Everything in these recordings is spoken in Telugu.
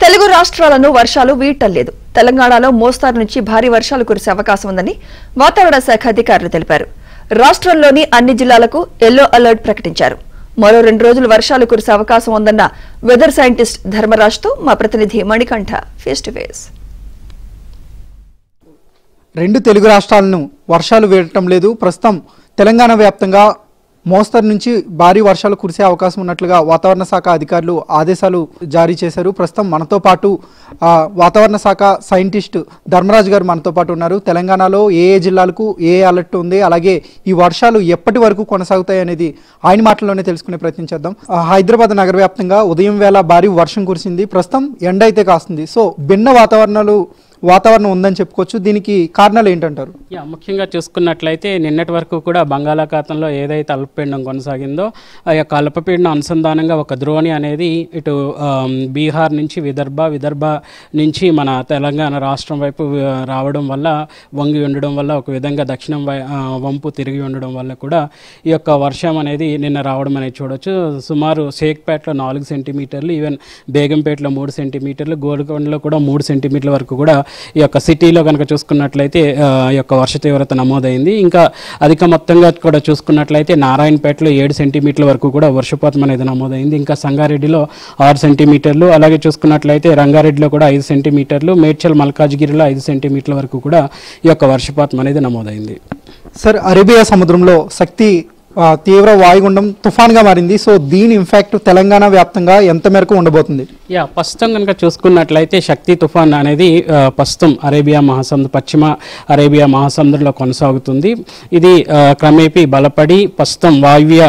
తెలుగు రాష్ట్రాలను వర్షాలు వీడలేదు. తెలంగాణలో మోస్తారు నుంచి భారీ వర్షాలు కురిసే అవకాశం ఉందని వాతావరణ శాఖ అధికారులు తెలిపారు. రాష్ట్రంలోని అన్ని జిల్లాలకు యెల్లో అలర్ట్ ప్రకటించారు. మరో 2 రోజులు వర్షాలు కురిసే అవకాశం ఉందన్న వెదర్ సైంటిస్ట్ ధర్మరాజ్తో మా ప్రతినిధి Manikanta face to face. 2 Telugu రాష్ట్రాలను వర్షాలు వీడటం లేదు. ప్రస్తుతం తెలంగాణ వ్యాప్తంగా మోస్తరు నుంచి భారీ వర్షాలు కురిసే అవకాశం ఉన్నట్లుగా వాతావరణ శాఖ అధికారులు ఆదేశాలు జారీ చేశారు. ప్రస్తుతం మనతో పాటు వాతావరణ శాఖ సైంటిస్ట్ ధర్మరాజ్ గారు మనతో పాటు ఉన్నారు. తెలంగాణలో ఏ జిల్లాలకు ఏ అలర్ట్ ఉంది, అలాగే ఈ వర్షాలు ఎప్పటి వరకు కొనసాగుతాయి అనేది ఆయన మాటల్లోనే తెలుసుకునే ప్రయత్నం చేద్దాం. హైదరాబాద్ నగర వ్యాప్తంగా ఉదయం వేళ భారీ వర్షం కురిసింది. ప్రస్తుతం ఎండ అయితే కాస్తుంది. సో భిన్న వాతావరణం ఉందని చెప్పుకోవచ్చు. దీనికి కారణాలు ఏంటంటారు? ముఖ్యంగా చూసుకున్నట్లయితే నిన్నటి వరకు కూడా బంగాళాఖాతంలో ఏదైతే అల్పపీడనం కొనసాగిందో ఆ యొక్క అల్పపీడనం అనుసంధానంగా ఒక ద్రోణి అనేది ఇటు బీహార్ నుంచి విదర్భ నుంచి మన తెలంగాణ రాష్ట్రం వైపు రావడం వల్ల, వంగి ఉండడం వల్ల, ఒక విధంగా దక్షిణం వంపు తిరిగి ఉండడం వల్ల కూడా ఈ యొక్క వర్షం అనేది నిన్న రావడం అనేది చూడవచ్చు. సుమారు షేక్పేటలో 4 సెంటీమీటర్లు, ఈవెన్ బేగంపేటలో 3 సెంటీమీటర్లు, గోల్కొండలో కూడా 3 సెంటీమీటర్ల వరకు కూడా ఈ యొక్క సిటీలో కనుక చూసుకున్నట్లయితే ఈ యొక్క వర్ష తీవ్రత నమోదైంది. ఇంకా అధిక మొత్తంగా కూడా చూసుకున్నట్లయితే నారాయణపేటలో 7 సెంటీమీటర్ల వరకు కూడా వర్షపాతం అనేది నమోదైంది. ఇంకా సంగారెడ్డిలో 6 సెంటీమీటర్లు, అలాగే చూసుకున్నట్లయితే రంగారెడ్డిలో కూడా 5 సెంటీమీటర్లు, మేడ్చల్ మల్కాజ్గిరిలో 5 సెంటీమీటర్ల వరకు కూడా ఈ యొక్క వర్షపాతం అనేది నమోదైంది. సార్, అరేబియా సముద్రంలో శక్తి తీవ్ర వాయుగుండం తుఫాన్గా మారింది. సో దీని ఇంపాక్ట్ తెలంగాణ వ్యాప్తంగా ఎంత మేరకు ఉండబోతుంది? ప్రస్తుతం కనుక చూసుకున్నట్లయితే శక్తి తుఫాన్ అనేది ప్రస్తుతం పశ్చిమ అరేబియా మహాసముద్రంలో కొనసాగుతుంది. ఇది క్రమేపీ బలపడి ప్రస్తుతం వాయువ్య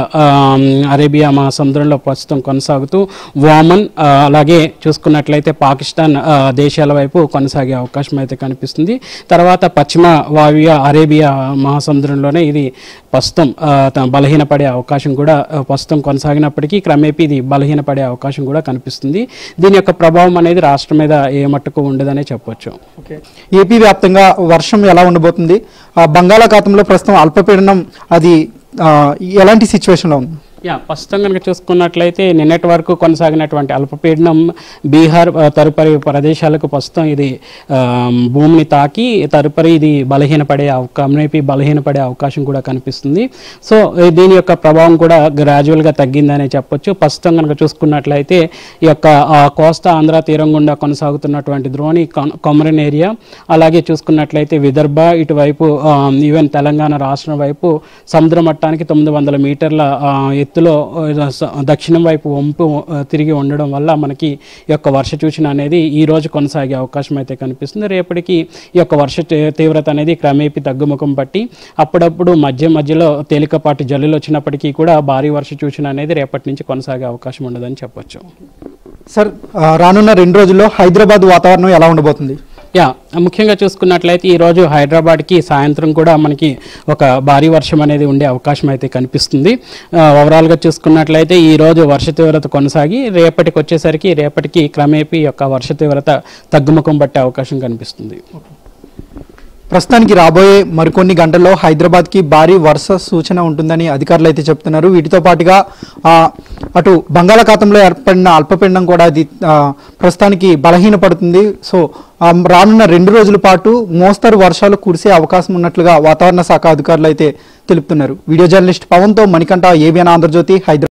అరేబియా మహాసముద్రంలో ప్రస్తుతం కొనసాగుతూ వామన్, అలాగే చూసుకున్నట్లయితే పాకిస్తాన్ దేశాల వైపు కొనసాగే అవకాశం అయితే కనిపిస్తుంది. తర్వాత పశ్చిమ వాయువ్య అరేబియా మహాసముద్రంలోనే ఇది ప్రస్తుతం బలహీనపడే అవకాశం కూడా ప్రస్తుతం కొనసాగినప్పటికీ క్రమేపీ ఇది బలహీనపడే అవకాశం కూడా కనిపిస్తుంది. దీని యొక్క ప్రభావం అనేది రాష్ట్రం మీద ఏ మట్టుకు ఉండదనే చెప్పొచ్చు. ఏపీ వ్యాప్తంగా వర్షం ఎలా ఉండబోతుంది? బంగాళాఖాతంలో ప్రస్తుతం అల్పపీడనం అది ఎలాంటి సిచ్యువేషన్లో ఉంది? ప్రస్తుతం కనుక చూసుకున్నట్లయితే నిన్నటి వరకు కొనసాగినటువంటి అల్పపీడనం బీహార్ తదుపరి ప్రదేశాలకు ప్రస్తుతం ఇది భూమిని తాకి తదుపరి ఇది బలహీనపడే అవకాశం కూడా కనిపిస్తుంది. సో దీని యొక్క ప్రభావం కూడా గ్రాడ్యువల్గా తగ్గిందనే చెప్పొచ్చు. ప్రస్తుతం కనుక చూసుకున్నట్లయితే ఈ యొక్క కోస్తా ఆంధ్ర తీరం గుండా కొనసాగుతున్నటువంటి ద్రోణి కొమరిన్ ఏరియా, అలాగే చూసుకున్నట్లయితే విదర్భ ఇటువైపు, ఈవెన్ తెలంగాణ రాష్ట్రం వైపు సముద్ర మట్టానికి 900 మీటర్ల ఎత్తులో దక్షిణం వైపు వంపు తిరిగి ఉండడం వల్ల మనకి ఈ యొక్క వర్ష సూచన అనేది ఈ రోజు కొనసాగే అవకాశం అయితే కనిపిస్తుంది. రేపటికి ఈ యొక్క వర్ష తీవ్రత అనేది క్రమేపీ తగ్గుముఖం పట్టి అప్పుడప్పుడు మధ్యలో తేలికపాటి జల్లులు వచ్చినప్పటికీ కూడా భారీ వర్ష సూచన అనేది రేపటి నుంచి కొనసాగే అవకాశం ఉండదని చెప్పొచ్చు. సార్, రానున్న 2 రోజుల్లో హైదరాబాద్ వాతావరణం ఎలా ఉండబోతుంది? ముఖ్యంగా చూసుకున్నట్లయితే ఈరోజు హైదరాబాద్కి సాయంత్రం కూడా మనకి ఒక భారీ వర్షం అనేది ఉండే అవకాశం అయితే కనిపిస్తుంది. ఓవరాల్గా చూసుకున్నట్లయితే ఈరోజు వర్ష తీవ్రత కొనసాగి రేపటికి క్రమేపీ యొక్క వర్ష తీవ్రత తగ్గుముఖం పట్టే అవకాశం కనిపిస్తుంది. ప్రస్తుతానికి రాబోయే మరికొన్ని గంటల్లో హైదరాబాద్కి భారీ వర్ష సూచన ఉంటుందని అధికారులు అయితే చెప్తున్నారు. వీటితో పాటుగా అటు బంగాళాఖాతంలో ఏర్పడిన అల్పపీడనం కూడా అది ప్రస్తుతానికి బలహీనపడుతుంది. సో రానున్న 2 రోజుల పాటు మోస్తరు వర్షాలు కురిసే అవకాశం ఉన్నట్లుగా వాతావరణ శాఖ అధికారులు అయితే తెలుపుతున్నారు. వీడియో జర్నలిస్ట్ పవన్తో మణికంఠ, ఏబిఎన్ ఆంధ్రజ్యోతి, హైదరాబాద్.